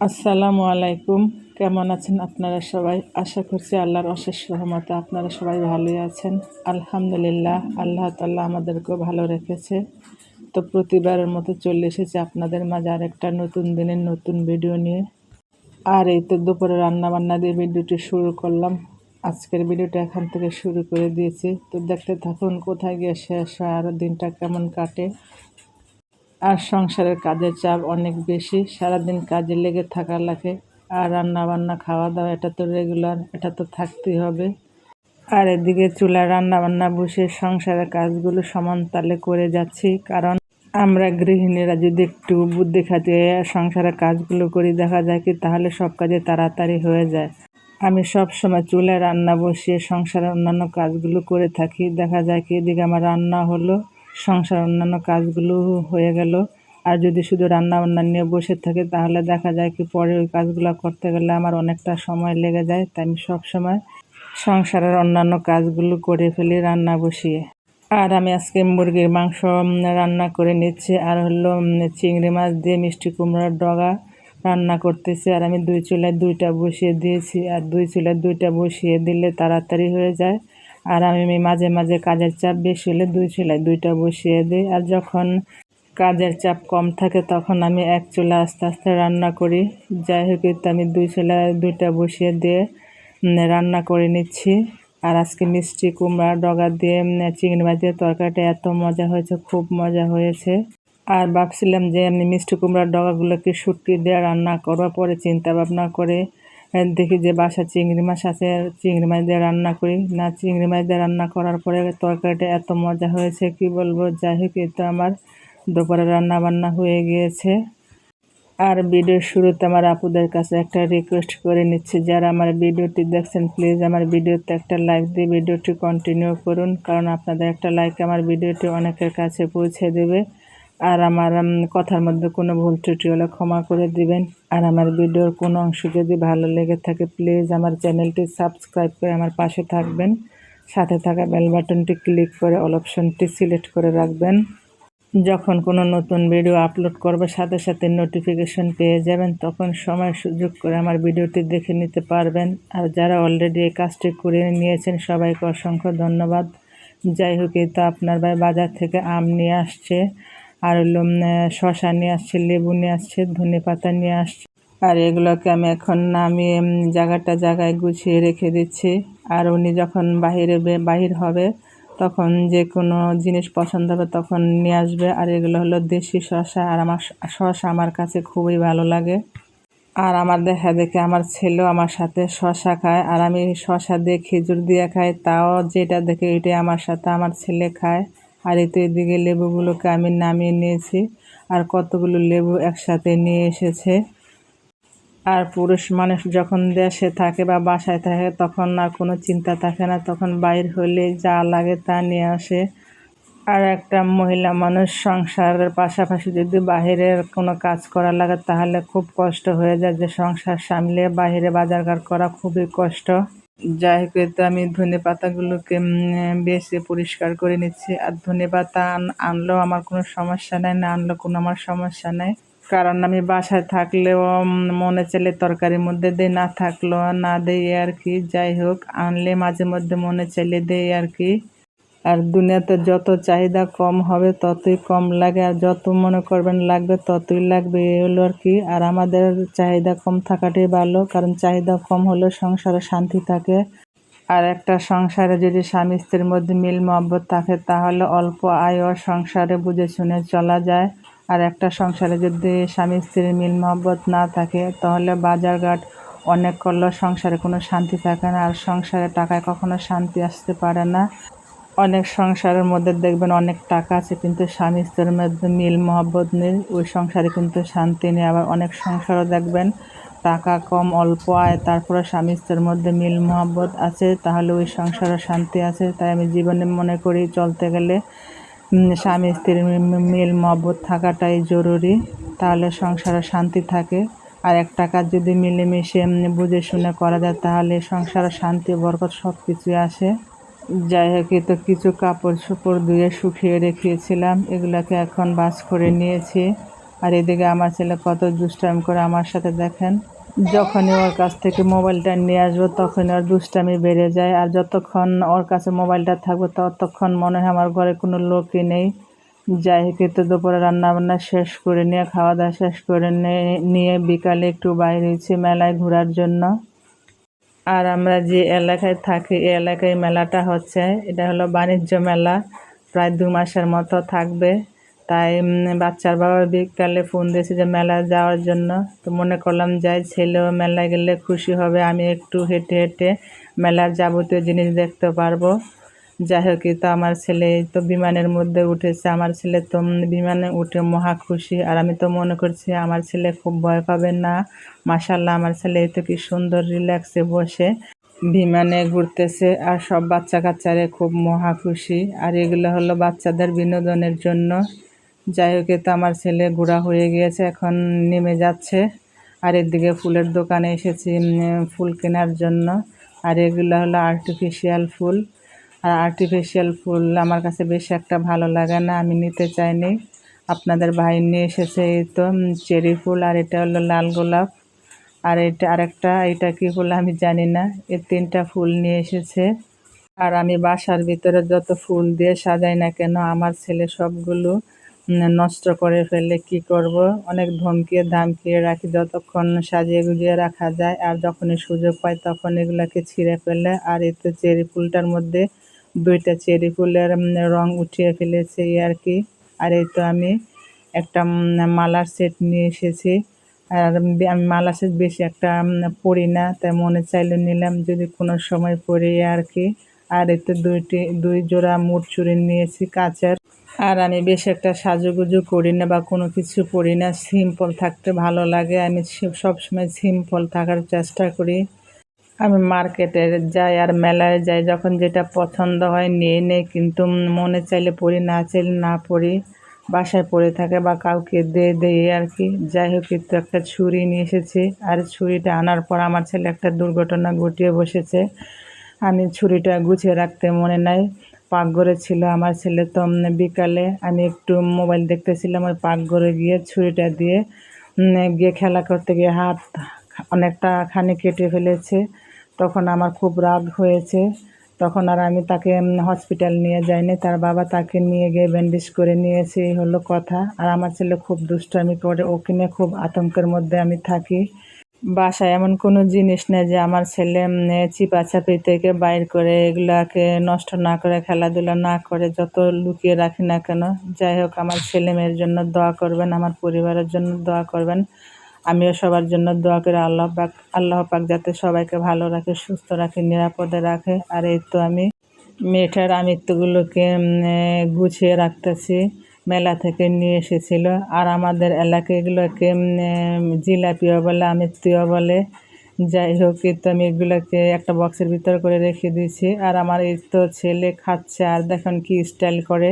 আসসালামু আলাইকুম। কেমন আছেন আপনারা সবাই? আশা করছি আল্লাহর অশেষ রহমতে আপনারা সবাই ভালোই আছেন। আলহামদুলিল্লাহ, আল্লাহ তাআলা আমাদেরকেও ভালো রেখেছে। তো প্রতিবারের মতো চলে এসেছি আপনাদের মাঝে আরেকটা নতুন দিনের নতুন ভিডিও নিয়ে। আর এই তো দুপুরে রান্নাবান্না দিয়ে ভিডিওটি শুরু করলাম। আজকের ভিডিওটা এখান থেকে শুরু করে দিয়েছি। তো দেখতে থাকুন কোথায় গিয়ে শেষ হয় আর দিনটা কেমন কাটে। আর সংসারের কাজের চাপ অনেক বেশি, সারাদিন কাজে লেগে থাকা লাগে। আর রান্না বান্না খাওয়া দাওয়া এটা তো রেগুলার, এটা তো থাকতেই হবে। আর এদিকে চুলায় রান্না বান্না বসে সংসারের কাজগুলো সমান তালে করে যাচ্ছি, কারণ আমরা গৃহিণীরা যদি একটু বুদ্ধি খাটিয়ে সংসারের কাজগুলো করি, দেখা যায় কি তাহলে সব কাজে তাড়াতাড়ি হয়ে যায়। আমি সব সময় চুলায় রান্না বসিয়ে সংসারের অন্যান্য কাজগুলো করে থাকি। দেখা যায় কি এদিকে আমার রান্না হলো, সংসারের অন্যান্য কাজগুলো হয়ে গেল। আর যদি শুধু রান্না বান্না নিয়ে বসে থাকি তাহলে দেখা যায় কি পরে ওই কাজগুলো করতে গেলে আমার অনেকটা সময় লেগে যায়। তাই আমি সব সময় সংসারের অন্যান্য কাজগুলো করে ফেলি রান্না বসিয়ে। আর আমি আজকে মুরগির মাংস রান্না করে নিচ্ছি, আর হলো চিংড়ি মাছ দিয়ে মিষ্টি কুমড়ার ডগা রান্না করতেছি। আর আমি দুই চুলায় দুইটা বসিয়ে দিয়েছি, আর দুই চুলায় দুইটা বসিয়ে দিলে তাড়াতাড়ি হয়ে যায়। আর আমি মাঝে মাঝে কাজের চাপ বেশি হলে দুই চুলায় দুইটা বসিয়ে দিই। আর যখন কাজের চাপ কম থাকে তখন আমি এক চুলা আস্তে আস্তে রান্না করি। যাই হোক, তো আমি দুই চুলায় দুইটা বসিয়ে দিয়ে রান্না করে নিচ্ছি। আর আজকে মিষ্টি কুমড়া ডগা দিয়ে চিংড়ি মাছ দিয়ে তরকারিটা এত মজা হয়েছে, খুব মজা হয়েছে। আর ভাবছিলাম যে আমি মিষ্টি কুমড়ার ডগাগুলোকে শুটকি দিয়ে রান্না করবো, পরে চিন্তা ভাবনা করে দেখি যে বাসা চিংড়ি মাছ আছে, চিংড়ি মাছ দিয়ে রান্না করি। না, চিংড়ি মাছ দিয়ে রান্না করার পরে তরকারিটা এত মজা হয়েছে কি বলবো। যাই হোক, এই তো আমার দুপুরে রান্না বান্না হয়ে গিয়েছে। আর ভিডিওর শুরুতে আমার আপুদের কাছে একটা রিকোয়েস্ট করে নিচ্ছি, যারা আমার ভিডিওটি দেখছেন প্লিজ আমার ভিডিওতে একটা লাইক দিয়ে ভিডিওটি কন্টিনিউ করুন, কারণ আপনাদের একটা লাইক আমার ভিডিওটি অনেকের কাছে পৌঁছে দেবে। আর আমার কথার মধ্যে কোনো ভুল ত্রুটি হলে ক্ষমা করে দিবেন। আর আমার ভিডিওর কোনো অংশ যদি ভালো লেগে থাকে প্লিজ আমার চ্যানেলটি সাবস্ক্রাইব করে আমার পাশে থাকবেন। সাথে থাকা বেল বাটনটি ক্লিক করে অল অপশনটি সিলেক্ট করে রাখবেন। যখন কোনো নতুন ভিডিও আপলোড করবে সাথে সাথে নোটিফিকেশন পেয়ে যাবেন, তখন সময় সুযোগ করে আমার ভিডিওটি দেখে নিতে পারবেন। আর যারা অলরেডি এই কাজটি করে নিয়েছেন সবাইকে অসংখ্য ধন্যবাদ। যাই হোক, এই তো আপনার ভাই বাজার থেকে আম নিয়ে আসছে, আর হলো শসা নিয়ে আসছে, লেবু নিয়ে আসছে, ধনেপাতা নিয়ে আসছে। আর এগুলোকে আমি এখন নামিয়ে জায়গায় গুছিয়ে রেখে দিচ্ছি। আর উনি যখন বাহির হবে তখন যে কোনো জিনিস পছন্দ হবে তখন নিয়ে আসবে। আর এগুলো হলো দেশি শসা, আর আমার শসা আমার কাছে খুবই ভালো লাগে। আর আমার দেখা দেখে আমার ছেলেও আমার সাথে শসা খায়, আর আমি শসা দিয়ে খেজুর দিয়ে খাই, তাও যেটা দেখে এটাই আমার সাথে আমার ছেলে খায়। আর এই তো এদিকে লেবুগুলোকে আমি নামিয়ে নিয়েছি, আর কতগুলো লেবু একসাথে নিয়ে এসেছে। আর পুরুষ মানুষ যখন দেশে থাকে বা বাসায় থাকে তখন আর কোনো চিন্তা থাকে না, তখন বাইর হলে যা লাগে তা নিয়ে আসে। আর একটা মহিলা মানুষ সংসারের পাশাপাশি যদি বাহিরের কোনো কাজ করা লাগে তাহলে খুব কষ্ট হয়ে যায়, যে সংসার সামলে বাহিরে বাজারঘাট করা খুবই কষ্ট। যাই হোক, তো আমি ধনেপাতাগুলোকে বেছে পরিষ্কার করে নিচ্ছি। আর ধনেপাতা আনলেও আমার কোনো সমস্যা নেই, না আনলেও কোনো আমার সমস্যা নেই, কারণ আমি বাসায় থাকলেও মনে চাইলে তরকারির মধ্যে দিই, না থাকলেও না দেই আর কি। যাই হোক, আনলে মাঝে মধ্যে মনে চাইলে দেই আর কি। আর দুনিয়াতে যত চাহিদা কম হবে ততই কম লাগে, আর যত মনে করবেন লাগবে ততই লাগবে, এই হলো আর কি। আর আমাদের চাহিদা কম থাকাটাই ভালো, কারণ চাহিদা কম হলে সংসারে শান্তি থাকে। আর একটা সংসারে যদি স্বামী স্ত্রীর মধ্যে মিল মহব্বত থাকে তাহলে অল্প আয়ও সংসারে বুঝে শুনে চলা যায়। আর একটা সংসারে যদি স্বামী স্ত্রীর মিল মহব্বত না থাকে তাহলে বাজারঘাট অনেক করলেও সংসারে কোনো শান্তি থাকে না, আর সংসারে টাকায় কখনো শান্তি আসতে পারে না। অনেক সংসারের মধ্যে দেখবেন অনেক টাকা আছে কিন্তু স্বামী স্ত্রীর মধ্যে মিল মহব্বত নেই, ওই সংসারে কিন্তু শান্তি নেই। আবার অনেক সংসারও দেখবেন টাকা কম, অল্প আয়, তারপরে স্বামী স্ত্রীর মধ্যে মিল মহব্বত আছে, তাহলে ওই সংসারে শান্তি আছে। তাই আমি জীবনে মনে করি চলতে গেলে স্বামী স্ত্রীর মিল মহব্বত থাকাটাই জরুরি, তাহলে সংসারে শান্তি থাকে। আর একটা কাজ যদি মিলেমিশে বুঝে শুনে করা যায় তাহলে সংসারে শান্তি বরকত সব কিছুই আসে। যাই হোক, তো কিছু কাপড় চোপড় ধুয়ে শুকিয়ে রেখেছিলাম, এগুলাকে এখন ভাঁজ করে নিয়েছি। আর এদিকে আমার ছেলে কত দুষ্টামি করে আমার সাথে দেখেন। যখনই ওর কাছ থেকে মোবাইলটা নিয়ে আসবো তখনই ওর দুষ্টামি বেড়ে যায়। আর যতক্ষণ ওর কাছে মোবাইলটা থাকবে ততক্ষণ মনে হয় আমার ঘরে কোনো লোকই নেই। যাই হোক, তো দুপুরে রান্নাবান্না শেষ করে নিয়ে খাওয়া দাওয়া শেষ করে নিয়ে বিকালে একটু বাইরে হয়েছি মেলায় ঘোরার জন্য। আর আমরা যে এলাকায় থাকি এই এলাকায় মেলাটা হচ্ছে, এটা হলো বাণিজ্য মেলা, প্রায় 2 মাসের মতো থাকবে। তাই বাচ্চার বাবা বিকালে ফোন দিয়েছে যে মেলায় যাওয়ার জন্য। তো মনে করলাম যাই, ছেলেও মেলায় গেলে খুশি হবে, আমি একটু হেঁটে হেঁটে মেলার যাবতীয় জিনিস দেখতে পারবো। যাই হোক, তো আমার ছেলে তো বিমানের মধ্যে উঠেছে। আমার ছেলে তো বিমানে উঠে মহা খুশি। আর আমি তো মনে করছি আমার ছেলে খুব ভয় পাবে না। মাশাআল্লাহ, আমার ছেলে তো কি সুন্দর রিল্যাক্সে বসে বিমানে ঘুরতেছে। আর সব বাচ্চা কাচ্চারে খুব মহা খুশি। আর এগুলো হলো বাচ্চাদের বিনোদনের জন্য। যাই হোক, তো আমার ছেলে ঘোরা হয়ে গিয়েছে, এখন নেমে যাচ্ছে। আর এদিকে ফুলের দোকানে এসেছি ফুল কেনার জন্য। আর এগুলো হলো আর্টিফিশিয়াল ফুল। আর আর্টিফিশিয়াল ফুল আমার কাছে বেশি একটা ভালো লাগে না, আমি নিতে চাইনি। আপনাদের ভাই নিয়ে এসেছে এই তো চেরি ফুল, আর এটা হলো লাল গোলাপ, আর এটা আরেকটা, এটা কি ফুল আমি জানি না। এই 3টা ফুল নিয়ে এসেছে। আর আমি বাসার ভিতরে যত ফুল দিয়ে সাজাই না কেন, আমার ছেলে সবগুলো নষ্ট করে ফেলে। কি করব, অনেক ধমকিয়ে ধামকিয়ে রাখি যতক্ষণ সাজিয়ে গুজিয়ে রাখা যায়। আর যখনই সুযোগ পাই তখন এগুলাকে ছিঁড়ে ফেলে। আর এই তো চেরি ফুলটার মধ্যে 2টা চেরি ফুলের রং উঠিয়ে ফেলেছে এই আর কি। আর এই তো আমি একটা মালার সেট নিয়ে এসেছি। আর আমি মালা সেট বেশি একটা পরি না, তাই মনে চাইলে নিলাম যদি কোনো সময় পরি আর কি। আর এতে 2 জোড়া মুঠ চুড়ি নিয়েছি কাচের। আর আমি বেশ একটা সাজুগুজু করি না বা কোনো কিছু পরি না, সিম্পল থাকতে ভালো লাগে। আমি সবসময় সিম্পল থাকার চেষ্টা করি। আমি মার্কেটে যাই আর মেলায় যাই, যখন যেটা পছন্দ হয় নিয়ে নেই, কিন্তু মনে চাইলে পরি, না চাইলে না পরি। বাসায় পড়ে থাকে বা কাউকে দিয়ে দেই আর কি। যাই হোক, কিন্তু একটা ছুরি নিয়ে এসেছি। আর ছুরিটা আনার পর আমার ছেলে একটা দুর্ঘটনা ঘটিয়ে বসেছে। আমি ছুরিটা গুছিয়ে রাখতে মনে নাই, পাকঘরে ছিল। আমার ছেলে তো বিকালে আমি একটু মোবাইল দেখতেছিলাম, ওই পাকঘরে গিয়ে ছুরিটা দিয়ে গিয়ে খেলা করতে গিয়ে হাত অনেকটা খানি কেটে ফেলেছে। তখন আমার খুব রাগ হয়েছে। তখন আর আমি তাকে হসপিটাল নিয়ে যাইনি, তার বাবা তাকে নিয়ে গিয়ে ব্যান্ডেজ করে নিয়েছে, এই হলো কথা। আর আমার ছেলে খুব দুষ্টামি করে, ওকে নিয়ে খুব আতঙ্কের মধ্যে আমি থাকি। বাসায় এমন কোনো জিনিস নেই যে আমার ছেলে চিপাচাপি থেকে বাইর করে এগুলাকে নষ্ট না করে, খেলাধুলা না করে, যত লুকিয়ে রাখি না কেন। যাই হোক, আমার ছেলে মেয়ের জন্য দোয়া করবেন, আমার পরিবারের জন্য দোয়া করবেন। আমিও সবার জন্য দোয়া করি আল্লাহ পাক যাতে সবাইকে ভালো রাখে, সুস্থ রাখে, নিরাপদে রাখে। আর এই তো আমি মিঠার আমিত্বগুলোকে গুছিয়ে রাখতেছি, মেলা থেকে নিয়ে এসেছিল। আর আমাদের এলাকায় এগুলোকে জিলাপিও বলে, আমিত্তিও বলে। যাই হোক, তো আমি এগুলোকে একটা বক্সের ভিতর করে রেখে দিয়েছি। আর আমার এই তো ছেলে খাচ্ছে, আর দেখুন কি স্টাইল করে।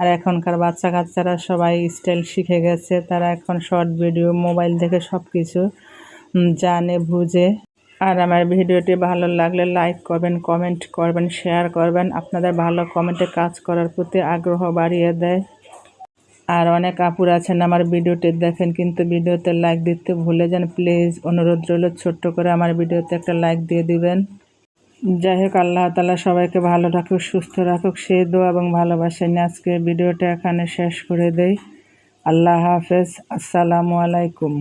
আর এখনকার বাচ্চা কাচ্চারা সবাই স্টাইল শিখে গেছে, তারা এখন শর্ট ভিডিও মোবাইল দেখে সব কিছু জানে বুঝে। আর আমার ভিডিওটি ভালো লাগলে লাইক করবেন, কমেন্ট করবেন, শেয়ার করবেন। আপনাদের ভালো কমেন্টে কাজ করার প্রতি আগ্রহ বাড়িয়ে দেয়। আর অনেক আপুরা আছেন আমার ভিডিওটি দেখেন কিন্তু ভিডিওতে লাইক দিতে ভুলে যান, প্লিজ অনুরোধ রইল ছোট্ট করে আমার ভিডিওতে একটা লাইক দিয়ে দিবেন। যাই হোক, আল্লাহ তাআলা সবাইকে ভালো রাখুক, সুস্থ রাখুক, সেই দোয়া এবং ভালোবাসা নিয়ে আজকে ভিডিওটা এখানে শেষ করে দেই। আল্লাহ হাফেজ, আসসালামু আলাইকুম।